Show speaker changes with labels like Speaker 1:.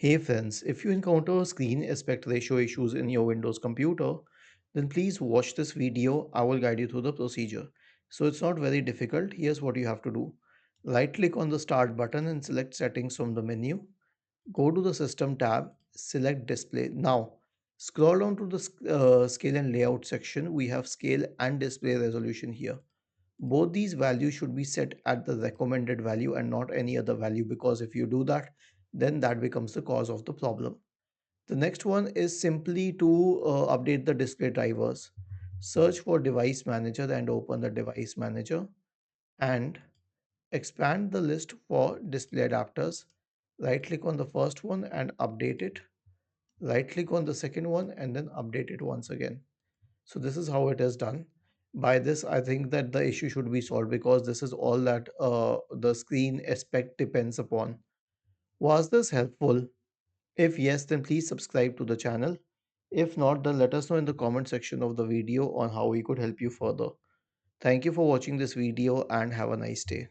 Speaker 1: Hey friends, if you encounter screen aspect ratio issues in your Windows computer, then please watch this video. I will guide you through the procedure. So it's not very difficult. Here's what you have to do. Right click on the start button and select settings from the menu. Go to the system tab, select display. Now scroll down to the scale and layout section. We have scale and display resolution here. Both these values should be set at the recommended value and not any other value, because if you do that, then that becomes the cause of the problem. The next one is simply to update the display drivers. Search for device manager and open the device manager and expand the list for display adapters. Right click on the first one and update it. Right click on the second one and then update it once again. So this is how it is done. By this, I think that the issue should be solved, because this is all that the screen aspect depends upon. Was this helpful? If yes, then please subscribe to the channel. If not, then let us know in the comment section of the video on how we could help you further. Thank you for watching this video and have a nice day.